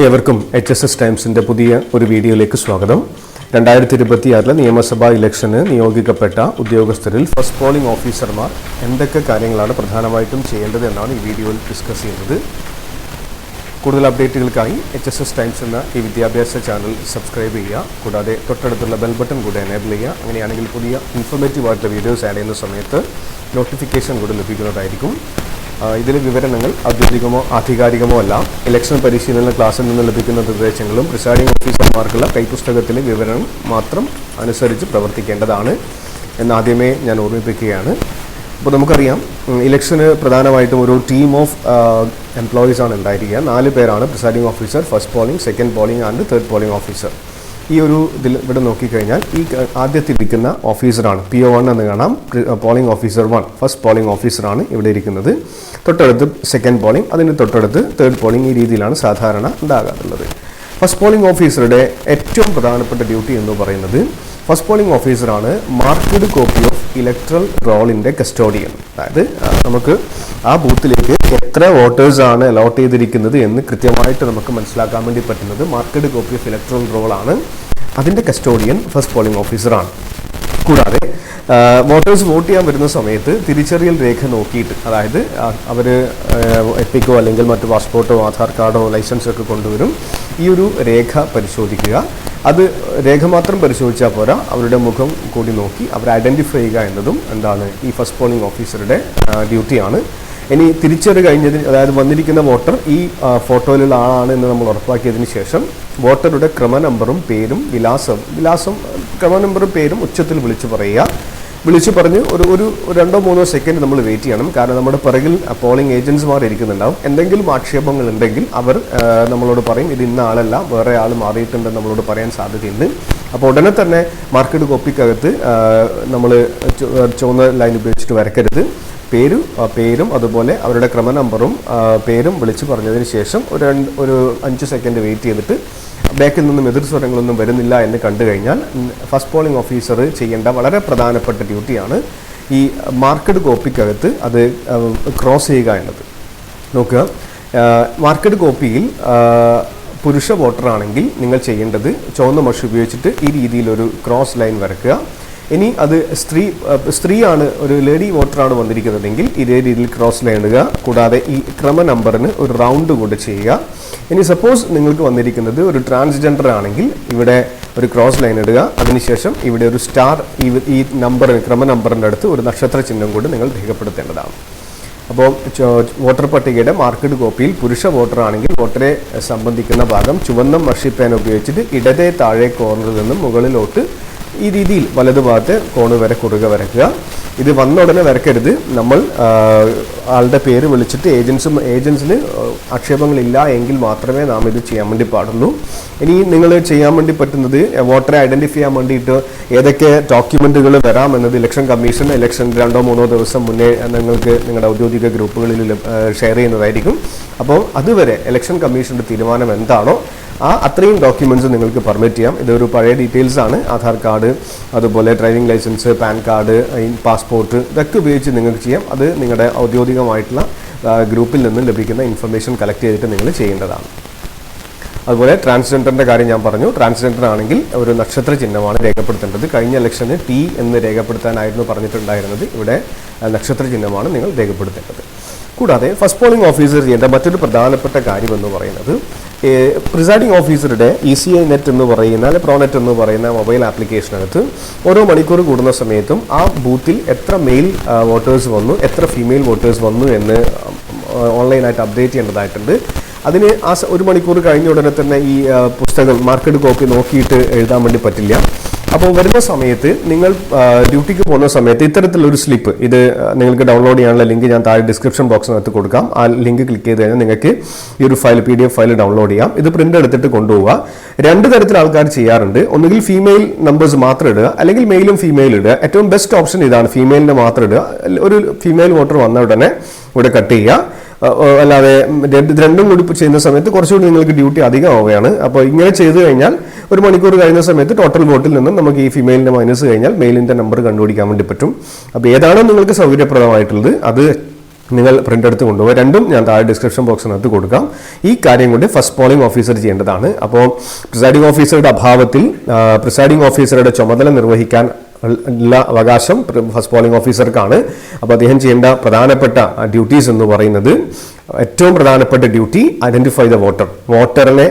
ഏവർക്കും HSS ടൈംസിൻ്റെ പുതിയ ഒരു വീഡിയോയിലേക്ക് സ്വാഗതം. 2026 നിയമസഭാ ഇലക്ഷന് നിയോഗിക്കപ്പെട്ട ഉദ്യോഗസ്ഥരിൽ ഫസ്റ്റ് പോളിംഗ് ഓഫീസർമാർ എന്തൊക്കെ കാര്യങ്ങളാണ് പ്രധാനമായിട്ടും ചെയ്യേണ്ടത് എന്നാണ് ഈ വീഡിയോയിൽ ഡിസ്കസ് ചെയ്യുന്നത്. കൂടുതൽ അപ്ഡേറ്റുകൾക്കായി HSS ടൈംസ് എന്ന ഈ വിദ്യാഭ്യാസ ചാനൽ സബ്സ്ക്രൈബ് ചെയ്യുക. കൂടാതെ തൊട്ടടുത്തുള്ള ബെൽ ബട്ടൺ കൂടെ എനേബിൾ ചെയ്യുക. അങ്ങനെയാണെങ്കിൽ പുതിയ ഇൻഫോർമേറ്റീവ് ആയിട്ടുള്ള വീഡിയോസ് ആഡ് ചെയ്യുന്ന സമയത്ത് നോട്ടിഫിക്കേഷൻ കൂടെ ലഭിക്കുന്നതായിരിക്കും. ഇതിലെ വിവരണങ്ങൾ ഔദ്യോഗികമോ ആധികാരികമോ അല്ല. ഇലക്ഷൻ പരിശീലന ക്ലാസ്സിൽ നിന്ന് ലഭിക്കുന്ന നിർദ്ദേശങ്ങളും പ്രിസൈഡിംഗ് ഓഫീസർമാർക്കുള്ള കൈപ്പുസ്തകത്തിലെ വിവരണം മാത്രം അനുസരിച്ച് പ്രവർത്തിക്കേണ്ടതാണ് എന്നാദ്യമേ ഞാൻ ഓർമ്മിപ്പിക്കുകയാണ്. അപ്പോൾ നമുക്കറിയാം, ഇലക്ഷന് പ്രധാനമായിട്ടും ഒരു ടീം ഓഫ് എംപ്ലോയീസ് ആണ് ഉണ്ടായിരിക്കുക. 4 പേരാണ് presiding officer, first polling, second polling and third polling officer. ഈ ഒരു ഇതിൽ ഇവിടെ നോക്കിക്കഴിഞ്ഞാൽ ഈ ആദ്യത്തിൽ ഇരിക്കുന്ന ഓഫീസറാണ് PO1 എന്ന് കാണാം. പോളിംഗ് ഓഫീസർ 1 ഫസ്റ്റ് പോളിംഗ് ഓഫീസറാണ് ഇവിടെ ഇരിക്കുന്നത്. തൊട്ടടുത്ത് സെക്കൻഡ് പോളിംഗ്, അതിന് തൊട്ടടുത്ത് തേർഡ് പോളിംഗ്. ഈ രീതിയിലാണ് സാധാരണ ഉണ്ടാകാറുള്ളത്. ഫസ്റ്റ് പോളിംഗ് ഓഫീസറുടെ ഏറ്റവും പ്രധാനപ്പെട്ട ഡ്യൂട്ടി എന്ന് പറയുന്നത്, ഫസ്റ്റ് പോളിംഗ് ഓഫീസറാണ് മാർക്ക്ഡ് കോപ്പി ഓഫ് ഇലക്ട്രൽ റോളിൻ്റെ കസ്റ്റോഡിയൻ. അതായത് നമുക്ക് ആ ബൂത്തിലേക്ക് എത്ര വോട്ടേഴ്സാണ് അലോട്ട് ചെയ്തിരിക്കുന്നത് എന്ന് കൃത്യമായിട്ട് നമുക്ക് മനസ്സിലാക്കാൻ വേണ്ടി പറ്റുന്നത് മാർക്ക്ഡ് കോപ്പി ഓഫ് ഇലക്ട്രൽ റോളാണ്. അതിൻ്റെ കസ്റ്റോഡിയൻ ഫസ്റ്റ് പോളിംഗ് ഓഫീസറാണ്. കൂടാതെ വോട്ടേഴ്സ് വോട്ട് ചെയ്യാൻ വരുന്ന സമയത്ത് തിരിച്ചറിയൽ രേഖ നോക്കിയിട്ട്, അതായത് അവർ എപ്പിക്കോ അല്ലെങ്കിൽ മറ്റു പാസ്പോർട്ടോ ആധാർ കാർഡോ ലൈസൻസോ ഒക്കെ കൊണ്ടുവരും. ഈ ഒരു രേഖ പരിശോധിക്കുക. അത് രേഖ മാത്രം പരിശോധിച്ചാൽ പോരാ, അവരുടെ മുഖം കൂടി നോക്കി അവരെ ഐഡൻറ്റിഫൈ ചെയ്യുക എന്നതും എന്താണ് ഈ ഫസ്റ്റ് പോളിംഗ് ഓഫീസറുടെ ഡ്യൂട്ടിയാണ്. ഇനി തിരിച്ചറി കഴിഞ്ഞതിന്, അതായത് വന്നിരിക്കുന്ന വോട്ടർ ഈ ഫോട്ടോയിലുള്ള ആളാണ് എന്ന് നമ്മൾ ഉറപ്പാക്കിയതിന് ശേഷം വോട്ടറുടെ ക്രമനമ്പറും പേരും വിലാസം ക്രമനമ്പറും പേരും ഉച്ചത്തിൽ വിളിച്ചു പറയുക. വിളിച്ചു പറഞ്ഞ് ഒരു 2-3 സെക്കൻഡ് നമ്മൾ വെയിറ്റ് ചെയ്യണം. കാരണം നമ്മുടെ പിറകിൽ പോളിംഗ് ഏജൻറ്റ്സ്മാർ ഇരിക്കുന്നുണ്ടാവും. എന്തെങ്കിലും ആക്ഷേപങ്ങൾ ഉണ്ടെങ്കിൽ അവർ നമ്മളോട് പറയും, ഇത് ഇന്ന ആളല്ല, വേറെ ആൾ മാറിയിട്ടുണ്ടെന്ന് നമ്മളോട് പറയാൻ സാധ്യതയുണ്ട്. അപ്പോൾ ഉടനെ തന്നെ മാർക്ക്ഡ് കോപ്പിക്കകത്ത് നമ്മൾ ചുവന്ന ലൈൻ ഉപയോഗിച്ചിട്ട് വരക്കരുത്. പേരും അതുപോലെ അവരുടെ ക്രമനമ്പറും പേരും വിളിച്ചു പറഞ്ഞതിന് ശേഷം ഒരു 5 സെക്കൻഡ് വെയിറ്റ് ചെയ്തിട്ട് ബാക്കിൽ നിന്നും എതിർ സ്വരങ്ങളൊന്നും വരുന്നില്ല എന്ന് കണ്ടു കഴിഞ്ഞാൽ ഫസ്റ്റ് പോളിംഗ് ഓഫീസർ ചെയ്യേണ്ട വളരെ പ്രധാനപ്പെട്ട ഡ്യൂട്ടിയാണ് ഈ മാർക്ക്ഡ് കോപ്പിക്കകത്ത് അത് ക്രോസ് ചെയ്യുക എന്നത്. നോക്കുക, മാർക്ക്ഡ് കോപ്പിയിൽ പുരുഷ വോട്ടറാണെങ്കിൽ നിങ്ങൾ ചെയ്യേണ്ടത് ചുവന്ന മഷി ഉപയോഗിച്ചിട്ട് ഈ രീതിയിലൊരു ക്രോസ് ലൈൻ വരയ്ക്കുക. ഇനി അത് സ്ത്രീയാണ്, ഒരു ലേഡി വോട്ടറാണ് വന്നിരിക്കുന്നതെങ്കിൽ ഇതേ രീതിയിൽ ക്രോസ് ലൈൻ ഇടുക. കൂടാതെ ഈ ക്രമ നമ്പറിന് ഒരു റൗണ്ട് കൊണ്ട് ചെയ്യുക. ഇനി സപ്പോസ് നിങ്ങൾക്ക് വന്നിരിക്കുന്നത് ഒരു ട്രാൻസ്ജെൻഡർ ആണെങ്കിൽ ഇവിടെ ഒരു ക്രോസ് ലൈൻ ഇടുക. അതിനുശേഷം ഇവിടെ ഒരു സ്റ്റാർ, ഈ നമ്പറിന് ക്രമ നമ്പറിൻ്റെ അടുത്ത് ഒരു നക്ഷത്ര ചിഹ്നം കൊണ്ട് നിങ്ങൾ രേഖപ്പെടുത്തേണ്ടതാണ്. അപ്പോൾ വോട്ടർ പട്ടികയുടെ മാർക്ക്ഡ് കോപ്പിയിൽ പുരുഷ വോട്ടർ ആണെങ്കിൽ വോട്ടറെ സംബന്ധിക്കുന്ന ഭാഗം ചുവന്ന മഷി പേന ഉപയോഗിച്ചിട്ട് ഇടതേ താഴെ കോർണറിൽ നിന്നും മുകളിലോട്ട് ഈ രീതിയിൽ വലതുഭാഗത്ത് കോണ് വരെ കുറുകെ വരയ്ക്കുക. ഇത് വന്ന ഉടനെ വരക്കരുത്. നമ്മൾ ആളുടെ പേര് വിളിച്ചിട്ട് ഏജൻസിന് ആക്ഷേപങ്ങളില്ല എങ്കിൽ മാത്രമേ നാം ഇത് ചെയ്യാൻ വേണ്ടി പാടുള്ളൂ. ഇനി നിങ്ങൾ ചെയ്യാൻ വേണ്ടി പറ്റുന്നത്, വോട്ടറെ ഐഡൻറ്റിഫൈ ചെയ്യാൻ വേണ്ടിയിട്ട് ഏതൊക്കെ ഡോക്യുമെൻറ്റുകൾ വരാം എന്നത് ഇലക്ഷൻ കമ്മീഷൻ ഇലക്ഷൻ 2-3 ദിവസം മുന്നേ നിങ്ങൾക്ക് നിങ്ങളുടെ ഔദ്യോഗിക ഗ്രൂപ്പുകളിൽ ഷെയർ ചെയ്യുന്നതായിരിക്കും. അപ്പോൾ അതുവരെ ഇലക്ഷൻ കമ്മീഷൻ്റെ തീരുമാനം എന്താണോ അത്രയും ഡോക്യുമെൻറ്റ്സ് നിങ്ങൾക്ക് പെർമിറ്റ് ചെയ്യാം. ഇതൊരു പഴയ ഡീറ്റെയിൽസ് ആണ്. ആധാർ കാർഡ്, അതുപോലെ driving licence, PAN card, passport, ഇതൊക്കെ ഉപയോഗിച്ച് നിങ്ങൾക്ക് ചെയ്യാം. അത് നിങ്ങളുടെ ഔദ്യോഗികമായിട്ടുള്ള ഗ്രൂപ്പിൽ നിന്ന് ലഭിക്കുന്ന ഇൻഫർമേഷൻ കളക്ട് ചെയ്തിട്ട് നിങ്ങൾ ചെയ്യേണ്ടതാണ്. അതുപോലെ ട്രാൻസ്ജെൻഡറിൻ്റെ കാര്യം ഞാൻ പറഞ്ഞു. ട്രാൻസ്ജെൻഡർ ആണെങ്കിൽ ഒരു നക്ഷത്ര ചിഹ്നമാണ് രേഖപ്പെടുത്തേണ്ടത്. കഴിഞ്ഞ ഇലക്ഷന് T എന്ന് രേഖപ്പെടുത്താനായിരുന്നു പറഞ്ഞിട്ടുണ്ടായിരുന്നത്. ഇവിടെ നക്ഷത്ര ചിഹ്നമാണ് നിങ്ങൾ രേഖപ്പെടുത്തേണ്ടത്. കൂടാതെ ഫസ്റ്റ് പോളിംഗ് ഓഫീസർ ചെയ്യേണ്ട മറ്റൊരു പ്രധാനപ്പെട്ട കാര്യം എന്ന് പറയുന്നത്, പ്രിസൈഡിംഗ് ഓഫീസറുടെ ECI നെറ്റ് എന്ന് പറയുന്ന, അല്ലെങ്കിൽ പ്രോനെറ്റ് എന്ന് പറയുന്ന മൊബൈൽ ആപ്ലിക്കേഷനകത്ത് ഓരോ മണിക്കൂർ കൂടുന്ന സമയത്തും ആ ബൂത്തിൽ എത്ര മെയിൽ വോട്ടേഴ്സ് വന്നു, എത്ര ഫീമെയിൽ വോട്ടേഴ്സ് വന്നു എന്ന് ഓൺലൈനായിട്ട് അപ്ഡേറ്റ് ചെയ്യേണ്ടതായിട്ടുണ്ട്. അതിന് ഒരു മണിക്കൂർ കഴിഞ്ഞ ഉടനെ തന്നെ ഈ പുസ്തകം മാർക്ക്ഡ് കോപ്പി നോക്കിയിട്ട് എഴുതാൻ വേണ്ടി പറ്റില്ല. അപ്പോൾ വരുന്ന സമയത്ത് നിങ്ങൾ ഡ്യൂട്ടിക്ക് പോകുന്ന സമയത്ത് ഇത്തരത്തിലൊരു സ്ലിപ്പ്, ഇത് നിങ്ങൾക്ക് ഡൗൺലോഡ് ചെയ്യാനുള്ള ലിങ്ക് ഞാൻ താഴെ ഡിസ്ക്രിപ്ഷൻ ബോക്സിനകത്ത് കൊടുക്കാം. ആ ലിങ്ക് ക്ലിക്ക് ചെയ്ത് കഴിഞ്ഞാൽ നിങ്ങൾക്ക് ഈ ഒരു ഫയൽ PDF ഫയൽ ഡൗൺലോഡ് ചെയ്യാം. ഇത് പ്രിൻ്റ് എടുത്തിട്ട് കൊണ്ടുപോവുക. 2 തരത്തിൽ ആൾക്കാർ ചെയ്യാറുണ്ട്. ഒന്നുകിൽ ഫീമെയിൽ നമ്പേഴ്സ് മാത്രം ഇടുക, അല്ലെങ്കിൽ മെയിലും ഫീമെയിൽ ഇടുക. ഏറ്റവും ബെസ്റ്റ് ഓപ്ഷൻ ഇതാണ്, ഫീമെയിലിനെ മാത്രം ഇടുക. ഒരു ഫീമെയിൽ വോട്ടർ വന്ന ഉടനെ ഇവിടെ കട്ട് ചെയ്യുക. അല്ലാതെ രണ്ടും കൂടി ചെയ്യുന്ന സമയത്ത് കുറച്ചുകൂടി നിങ്ങൾക്ക് ഡ്യൂട്ടി അധികമാവുകയാണ്. അപ്പോൾ ഇങ്ങനെ ചെയ്തു കഴിഞ്ഞാൽ ഒരു മണിക്കൂർ കഴിഞ്ഞ സമയത്ത് ടോട്ടൽ വോട്ടിൽ നിന്നും നമുക്ക് ഈ ഫീമെയിലിൻ്റെ മൈനസ് കഴിഞ്ഞാൽ മെയിലിൻ്റെ നമ്പർ കണ്ടുപിടിക്കാൻ വേണ്ടി പറ്റും. അപ്പോൾ ഏതാണോ നിങ്ങൾക്ക് സൗകര്യപ്രദമായിട്ടുള്ളത് അത് നിങ്ങൾ പ്രിൻ്റ് എടുത്ത് കൊണ്ടുപോകുക. രണ്ടും ഞാൻ താഴെ ഡിസ്ക്രിപ്ഷൻ ബോക്സിനകത്ത് കൊടുക്കാം. ഈ കാര്യം കൊണ്ട് ഫസ്റ്റ് പോളിംഗ് ഓഫീസർ ചെയ്യേണ്ടതാണ്. അപ്പോൾ പ്രിസൈഡിംഗ് ഓഫീസറുടെ അഭാവത്തിൽ പ്രിസൈഡിംഗ് ഓഫീസറുടെ ചുമതല നിർവഹിക്കാൻ ഉള്ള അവകാശം ഫസ്റ്റ് പോളിംഗ് ഓഫീസർക്കാണ്. അപ്പോൾ അദ്ദേഹം ചെയ്യേണ്ട പ്രധാനപ്പെട്ട ഡ്യൂട്ടീസ് എന്ന് പറയുന്നത്, ഏറ്റവും പ്രധാനപ്പെട്ട ഡ്യൂട്ടി ഐഡന്റിഫൈ ദ വോട്ടറിനെ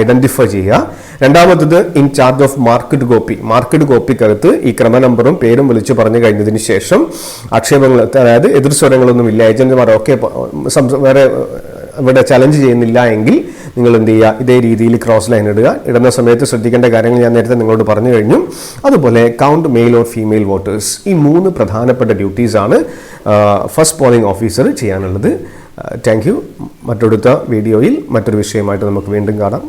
ഐഡന്റിഫൈ ചെയ്യുക. രണ്ടാമത്തത് ഇൻ ചാർജ് ഓഫ് മാർക്കഡ് കോപ്പിക്കകത്ത് ഈ ക്രമ നമ്പറും പേരും വിളിച്ചു പറഞ്ഞു കഴിഞ്ഞതിന് ശേഷം ആക്ഷേപങ്ങൾ, അതായത് എതിർസ്വരങ്ങളൊന്നുമില്ല, ഏജന്റുമാരൊക്കെ വേറെ ഇവിടെ ചലഞ്ച് ചെയ്യുന്നില്ല എങ്കിൽ നിങ്ങൾ എന്ത് ചെയ്യുക, ഇതേ രീതിയിൽ ക്രോസ് ലൈൻ ഇടുന്ന സമയത്ത് ശ്രദ്ധിക്കേണ്ട കാര്യങ്ങൾ ഞാൻ നേരത്തെ നിങ്ങളോട് പറഞ്ഞു കഴിഞ്ഞു. അതുപോലെ count male or female voters. ഈ 3 പ്രധാനപ്പെട്ട ഡ്യൂട്ടീസാണ് ഫസ്റ്റ് പോളിംഗ് ഓഫീസർ ചെയ്യാനുള്ളത്. Thank you. മറ്റൊടുത്ത വീഡിയോയിൽ മറ്റൊരു വിഷയമായിട്ട് നമുക്ക് വീണ്ടും കാണാം.